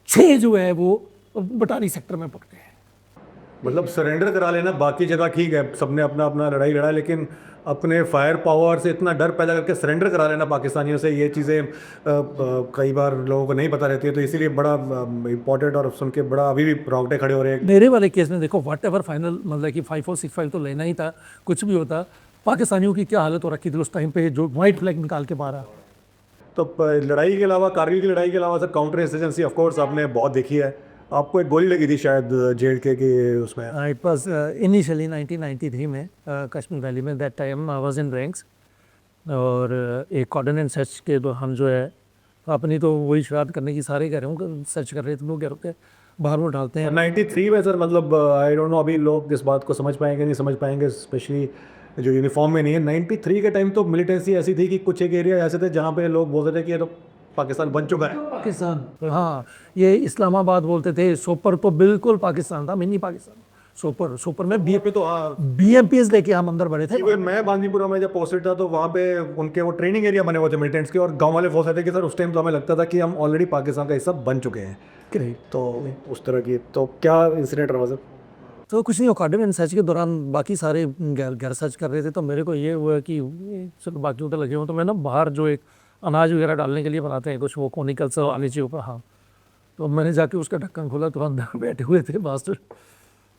6 जो है वो बटालिक सेक्टर में पकड़े हैं। मतलब सरेंडर करा लेना, बाकी जगह ठीक है, सबने अपना अपना लड़ाई लड़ा, लेकिन अपने फायर पावर से इतना डर पैदा करके सरेंडर करा लेना पाकिस्तानियों से, ये चीज़ें कई बार लोगों को नहीं पता रहती है। तो इसीलिए बड़ा इंपॉर्टेंट, और सुन के बड़ा अभी भी रोंगटे खड़े हो रहे हैं। मेरे वाले केस में देखो, व्हाट एवर फाइनल, मतलब कि 5465 तो लेना ही था, कुछ भी होता। पाकिस्तानियों की क्या हालत हो रखी थी उस टाइम पे, जो वाइट फ्लैग निकाल के मारा। तो लड़ाई के अलावा, कारगिल की लड़ाई के अलावा sir, counter insurgency of course आपने बहुत देखी है। आपको एक गोली लगी थी शायद JNK के उसमें। इट वाज इनिशियली 1993 में कश्मीर वैली में, that time I was in ranks, और एक कॉर्डन एंड सर्च के तो हम जो है अपनी तो वही शरारत करने की सारे कह रहे हूँ, सर्च कर रहे थे, लोग कह रहे थे बाहर वो डालते हैं। 93 में सर, मतलब आई डोंट नो अभी लोग इस बात को समझ पाएंगे नहीं समझ पाएंगे, स्पेशली जो यूनिफॉर्म में नहीं है। 93 के टाइम तो मिलिटेंसी ऐसी थी कि कुछ एक एरिया ऐसे थे जहाँ पे लोग बोलते थे कि ये तो पाकिस्तान बन चुका है। पाकिस्तान, हाँ, ये इस्लामाबाद बोलते थे, सोपर तो बिल्कुल पाकिस्तान था, मिनी पाकिस्तान। सोपर में पे तो हाँ, BMPs लेके हम अंदर बढ़े थे। इवन मैं बांदीपुरा में जब पोस्टेड था तो वहाँ पे उनके वो ट्रेनिंग एरिया बने हुए थे मिलिटेंट्स के, और गांव वाले बोल रहे थे कि सर उस टाइम तो हमें लगता था कि हम ऑलरेडी पाकिस्तान का हिस्सा बन चुके हैं। तो उस तरह की, तो क्या इंसिडेंट रहा सर? तो कुछ नहीं, कॉर्डन एंड सर्च के दौरान बाकी सारे घर सर्च कर रहे थे, तो मेरे को ये हुआ कि चलो बाकी उधर लगे हो, तो मैं ना बाहर जो एक अनाज वगैरह डालने के लिए बनाते हैं कुछ, वो कोनिकल से आने चाहिए ऊपर, हाँ, तो मैंने जाके उसका ढक्कन खोला तो अंदर बैठे हुए थे मास्टर,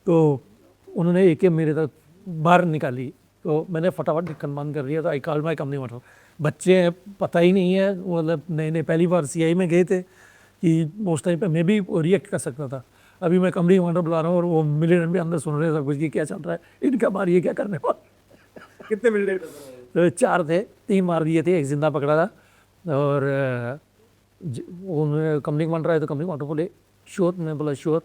तो उन्होंने एक मेरे तक बाहर निकाली, तो मैंने फटाफट ढक्कन बंद कर दिया। तो I call my company water, बच्चे हैं, पता ही नहीं है, मतलब नए नए पहली बार CI में गए थे कि उस टाइम पे मैं भी रिएक्ट कर सकता था। अभी मैं कमरी कमांडर बुला रहा हूँ और वो मिलिटेंट भी अंदर सुन रहे हैं सब कुछ कि क्या चल रहा है, इनका मारिए क्या करने वाले। कितने मिनट तो 4 थे, 3 मार दिए थे, एक जिंदा पकड़ा था। और वो कमरी कमांडर आए तो कमरी कमांडर बोले शोध, मैं बोला शोध,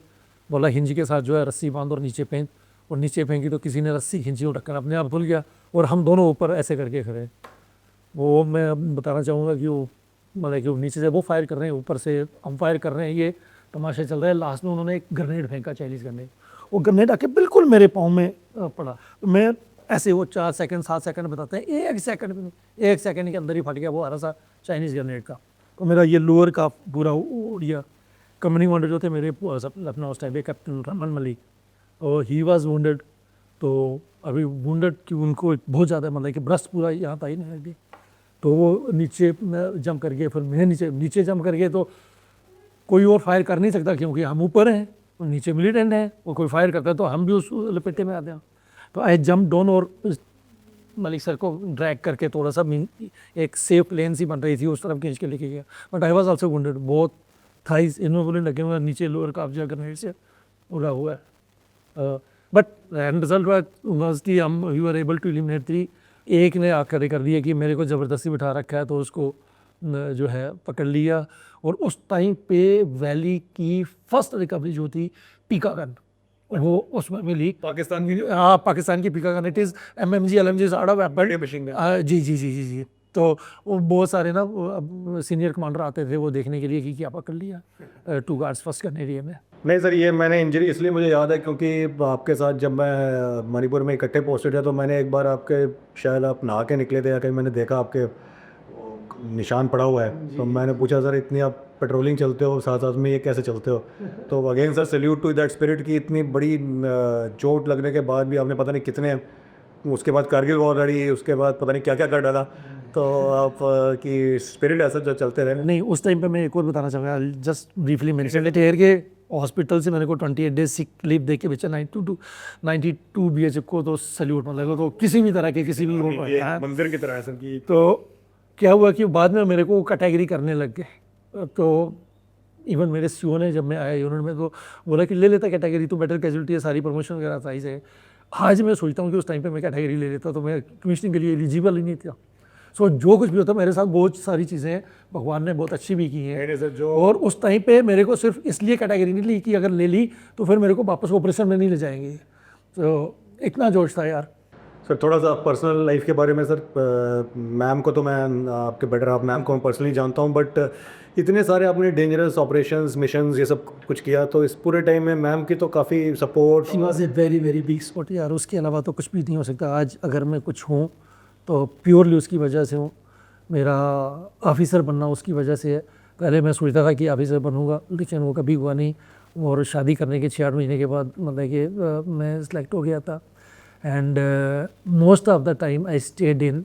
बोला हिंज के साथ जो है रस्सी बांध और नीचे फेंक, और नीचे फेंकी तो किसी ने रस्सी खींची और ढक्कन अपने आप खुल गया और हम दोनों ऊपर ऐसे करके खड़े। वो मैं बताना चाहूँगा कि वो मतलब कि वो नीचे से वो फायर कर रहे हैं, ऊपर से हम फायर कर रहे हैं, ये तमाशा चल रहा है। लास्ट में उन्होंने एक ग्रेनेड फेंका, चाइनीज़ ग्रेनेड, वो ग्रेनेड आके बिल्कुल मेरे पाँव में पड़ा। तो मैं ऐसे वो 4 सेकंड 7 सेकंड बताते हैं, 1 सेकंड में, 1 सेकंड के अंदर ही फट गया वो हरा सा चाइनीज़ ग्रेनेड का। तो मेरा ये लोअर का पूरा उड़ गया। कंपनी कमांडर जो थे मेरे अपना उस टाइम पे कैप्टन रमन मलिक, और ही वाज वुंडेड। तो अभी वुंडेड कि उनको बहुत ज़्यादा मतलब कि ब्रस्ट पूरा यहाँ था ही नहीं थी। तो वो नीचे जंप कर गए, फिर मैं नीचे जंप कर गए। तो कोई और फायर कर नहीं सकता क्योंकि हम ऊपर हैं, नीचे मिलिटेंट हैं, और कोई फायर करता है तो हम भी उस लपेटे में आते हैं। तो आई जंप डाउन और मलिक सर को ड्रैग करके थोड़ा सा एक सेफ लेन सी बन रही थी उस तरफ खींच के लेके गया। But I was also wounded, बहुत थाइस इन्होंने बोले लगे हुए, नीचे लोअर का जो ग्रेनेड से उड़ा हुआ है। बट एंड रिजल्ट वाज कि हम we were able to eliminate 3। एक ने आकर कर दिया कि मेरे को ज़बरदस्ती बिठा रखा है, तो उसको जो है पकड़ लिया। और उस टाइम पे वैली की फर्स्ट रिकवरी जो थी पीका गन, वो उसमें मिली पाकिस्तान की हाँ पाकिस्तान की पीका gun. It is MMG LMG आड़ा वेपन। मशीन जी जी जी जी जी। तो वो बहुत सारे ना सीनियर कमांडर आते थे वो देखने के लिए कि क्या पकड़ लिया 2 गार्ड्स फर्स्ट करने एरिया में। नहीं सर, ये मैंने इंजरी इसलिए मुझे याद है क्योंकि आपके साथ जब मैं मणिपुर में इकट्ठे पोस्टेड है तो मैंने एक बार आपके शायद आप नहा के निकले थे या कहीं मैंने देखा आपके निशान पड़ा हुआ है। तो मैंने पूछा सर इतनी आप पेट्रोलिंग चलते हो साथ साथ में ये कैसे चलते हो। तो again sir salute to that spirit की इतनी बड़ी चोट लगने के बाद भी आपने पता नहीं कितने, उसके बाद कारगिल वॉर लड़ी, उसके बाद पता नहीं क्या क्या कर डाला। तो आप की स्पिरिट ऐसा जो चलते रहे। नहीं उस टाइम पे मैं एक और बताना चाहूँगा, just briefly mention it here के हॉस्पिटल से मेरे को 28 डेज सिक लीव दे के बेचा 92 BHF को, तो सैल्यूट मतलब तो किसी भी तरह के किसी भी मंदिर की तरह है सर की। तो क्या हुआ कि बाद में मेरे को कैटेगरी करने लग गए। तो इवन मेरे सीओ ने जब मैं आया यूनिट में तो बोला कि ले लेता कैटेगरी, तो बेटर कैजुअलिटी है, सारी प्रमोशन वगैरह सही से। आज मैं सोचता हूँ कि उस टाइम पे मैं कैटेगरी ले लेता तो मैं कमीशनिंग के लिए एलिजिबल ही नहीं था। सो जो कुछ भी होता मेरे साथ बहुत सारी चीज़ें भगवान ने बहुत अच्छी भी की हैं। और उस टाइम पे मेरे को सिर्फ इसलिए कैटेगरी नहीं ली कि अगर ले ली तो फिर मेरे को वापस ऑपरेशन में नहीं ले जाएंगे। तो इतना जोश था यार। सर थोड़ा सा पर्सनल लाइफ के बारे में सर, मैम को तो मैं आपके बेटर आप मैम को मैं पर्सनली जानता हूँ, बट इतने सारे आपने डेंजरस ऑपरेशंस मिशंस ये सब कुछ किया, तो इस पूरे टाइम में मैम की तो काफ़ी support. She was a very very big support यार, उसके अलावा तो कुछ भी नहीं हो सकता। आज अगर मैं कुछ हूँ तो प्योरली उसकी वजह से हूँ। मेरा ऑफिसर बनना उसकी वजह से है। पहले मैं सोचता था कि ऑफिसर बनूंगा, लेकिन वो कभी हुआ नहीं। और शादी करने के 6-8 महीने के बाद मतलब कि मैं सिलेक्ट हो गया था। And most of the time I stayed in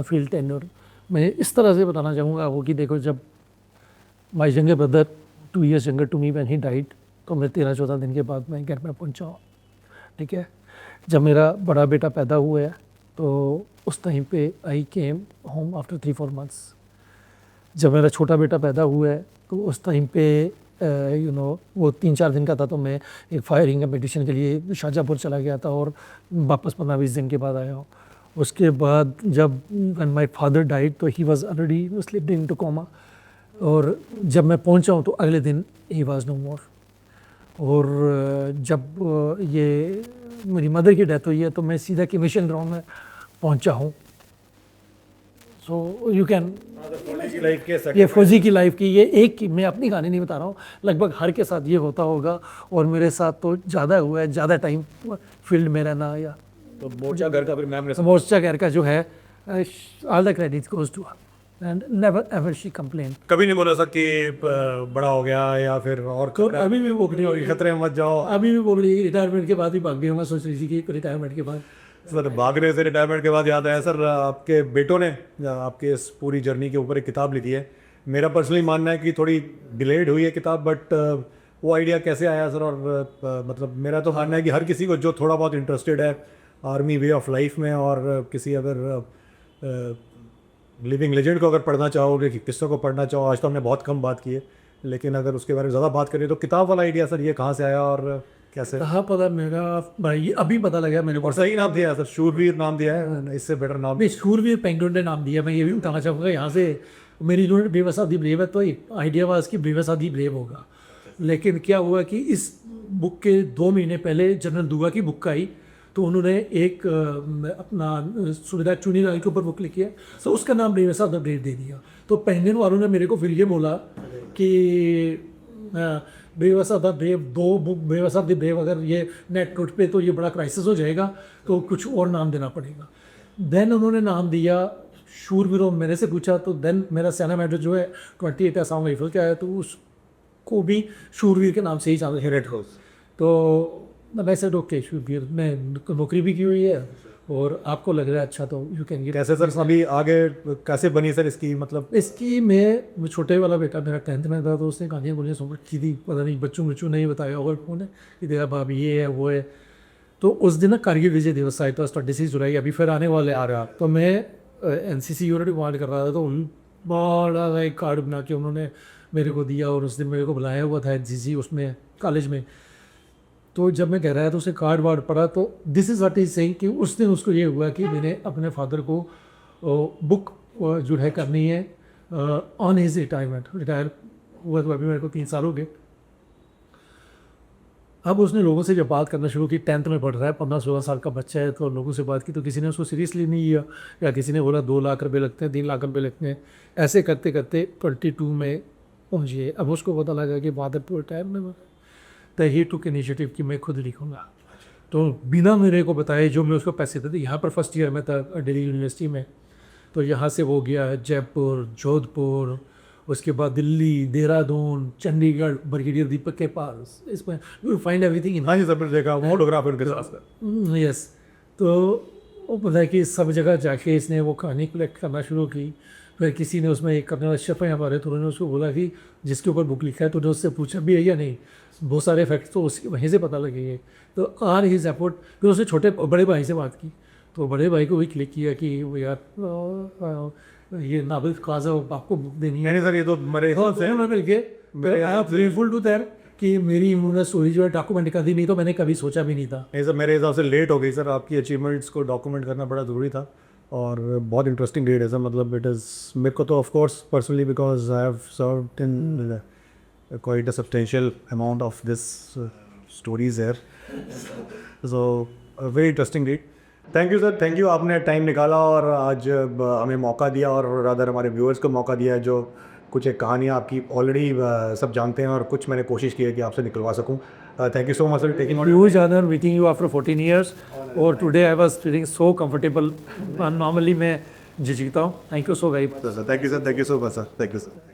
field tenure. मैं इस तरह से बताना चाहूँगा वो कि देखो, जब my younger brother 2 years younger to me when he died, तो मैं 13-14 दिन के बाद मैं घर में पहुँचा हूँ, ठीक है। जब मेरा बड़ा बेटा पैदा हुआ है तो उस टाइम पे आई केम होम आफ्टर 3-4 months। जब मेरा छोटा बेटा पैदा हुआ है तो उस टाइम पे वो 3-4 दिन का था, तो मैं एक फायरिंग कंपटीशन के लिए शाहजहाँपुर चला गया था और वापस 15-20 दिन के बाद आया हूँ। उसके बाद जब when my father died तो he was already slipped into coma, और जब मैं पहुंचा हूँ तो अगले दिन he was no more। और जब ये मेरी मदर की डेथ हुई है तो मैं सीधा कमीशन ग्राउंड में पहुंचा हूँ। सो यू कैन, ये फौजी की लाइफ की ये एक की मैं अपनी कहानी नहीं बता रहा हूँ, लगभग हर के साथ ये होता होगा। और मेरे साथ तो ज़्यादा हुआ है, ज़्यादा टाइम फील्ड में रहना। या तो मोर्चा घर का फिर मैम ने मोर्चा घर का जो है, all the credit goes to her and never ever she complain. कभी नहीं बोला सर कि बड़ा हो गया या फिर और तो अभी भी वो नहीं हो रही, खतरे में मत जाओ। अभी भी बोल रही रिटायरमेंट के बाद ही भाग गई हूँ। मैं सोच रही थी कि रिटायरमेंट के बाद। सर भागने से रिटायरमेंट के बाद याद आया सर, आपके बेटों ने आपके इस पूरी जर्नी के ऊपर एक किताब लिखी है। मेरा पर्सनली मानना है कि थोड़ी डिलेड हुई है किताब, बट वो आइडिया कैसे आया सर? और मतलब मेरा तो मानना है कि हर किसी को जो थोड़ा बहुत इंटरेस्टेड है आर्मी वे ऑफ लाइफ में, और किसी अगर लिविंग लेजेंड को अगर पढ़ना चाहोगे कि किस्सों को पढ़ना चाहो, आज तो हमने बहुत कम बात की है, लेकिन अगर उसके बारे में ज़्यादा बात करें तो किताब वाला आइडिया सर ये कहाँ से आया और कैसे? कहाँ पता मेरा भाई अभी पता लगा मेरे को। और सही नाम दिया है सर, शूरवीर नाम दिया है, इससे बेटर नाम अभी शूरवीर पेंगुइन ने नाम दिया। मैं ये भी बताना चाहूँगा यहाँ से, मेरी यूनिट बेवसा दी ब्रेव है तो आइडिया वाज कि बेवसा दी ब्रेव होगा। लेकिन क्या हुआ कि इस बुक के 2 महीने पहले जनरल दुआ की बुक आई, तो उन्होंने एक अपना सुविधा चुनी लाल के ऊपर बुक लिखी है, तो उसका नाम बेवसा द ब्रेव दे दिया। तो पेंगुइन वालों ने मेरे को फिर ये बोला कि बेवसा द ब्रेव 2 बुक, बेवसा द ब्रेव अगर ये नेट नोट पे तो ये बड़ा क्राइसिस हो जाएगा, तो कुछ और नाम देना पड़ेगा। देन उन्होंने नाम दिया शूरवीरों। मैंने से पूछा तो देन मेरा सेना मेडल जो है 28 असम राइफल का है, तो उसको भी शूरवीर के नाम से ही जाना है, रेड हाउस। तो मैं सेड ओके शूरवीर, मैं नौकरी भी की हुई है और आपको लग रहा है अच्छा तो यू कैन गेट। कैसे सर अभी आगे कैसे बनी सर इसकी, मतलब? इसकी मैं छोटे वाला बेटा मेरा 10th में था, तो उसने कहानियाँ बोलियाँ सुन रखी थी, पता नहीं बच्चों नहीं बताया होगा उन्होंने कि देखा भाभी ये है वो है। तो उस दिन ना कारगिल विजय दिवस आया था 26 जुलाई, अभी फिर आने वाले आ रहा। तो मैं NCC यूनिट कमांड कर रहा था, तो बड़ा एक कार्ड बना के उन्होंने मेरे को दिया और उस दिन मेरे को बुलाया हुआ था NCC उसमें कॉलेज में। तो जब मैं कह रहा था तो उसे कार्ड वार्ड पढ़ा, तो this is what is saying कि उस दिन उसको ये हुआ कि मैंने अपने फादर को बुक जो है करनी है ऑन हिज रिटायरमेंट। रिटायर हुआ तो अभी मेरे को 3 साल हो गए। अब उसने लोगों से जब बात करना शुरू की, 10th में पढ़ रहा है, 15-16 साल का बच्चा है, तो लोगों से बात की तो किसी ने उसको सीरियसली नहीं लिया, या किसी ने बोला 2 लाख रुपए लगते हैं, 3 लाख रुपए लगते हैं। ऐसे करते करते 22 में पहुँचिए। अब उसको पता लगा कि फादर तो रिटायर में, तो ही टुक इनिशिएटिव कि मैं खुद लिखूँगा। तो बिना मेरे को बताए जो मैं उसको पैसे देते, यहाँ पर फर्स्ट ईयर में था दिल्ली यूनिवर्सिटी में, तो यहाँ से वो गया जयपुर, जोधपुर, उसके बाद दिल्ली, देहरादून, चंडीगढ़, ब्रिगेडियर दीपक के पास। इसमें यू फाइंड एवरीथिंग इन। हाँ जी सर, मैंने देखा फोटोग्राफ उनके साथ। यस। तो वो पता है कि सब जगह जाके इसने वो कहानी कलेक्ट करना शुरू की। फिर किसी ने उसमें एक करने वाले शेफ है हमारे, तो उन्होंने उसको बोला कि जिसके ऊपर बुक लिखा है, तो उससे पूछा भी है या नहीं। बहुत सारे फैक्ट्स तो उसकी वहीं से पता लगेंगे। तो आर हिज एफर्ट। फिर उसने छोटे बड़े भाई से बात की, तो बड़े भाई को भी क्लिक किया कि वो यार ये नाबिल काजा आपको बुक देनी है। नहीं सर, ये तो मेरे हिसाब से मिल के I am grateful to that कि मेरी उन्होंने स्टोरी जो है डॉक्यूमेंट कर दी, नहीं तो मैंने कभी सोचा भी नहीं था। नहीं सर, मेरे हिसाब से लेट हो गई सर। आपकी अचीवमेंट्स को डॉक्यूमेंट करना बड़ा ज़रूरी था और बहुत इंटरेस्टिंग रीड है सर। मतलब इट इज़, मेरे को तो of course personally because I have served in quite a substantial amount of this stories here, so a very interesting read. Thank you sir, thank you, आपने टाइम निकाला और आज हमें मौका दिया और रादर हमारे व्यूअर्स को मौका दिया, जो कुछ एक कहानियाँ आपकी ऑलरेडी सब जानते हैं और कुछ मैंने कोशिश की है कि आपसे निकलवा सकूँ। Thank you so much sir taking huge honour meeting you after 14 years, और today I was feeling so comfortable. Normally मैं झिझकता हूँ। Thank you so very much sir. Thank you sir, thank you so much sir, thank you sir.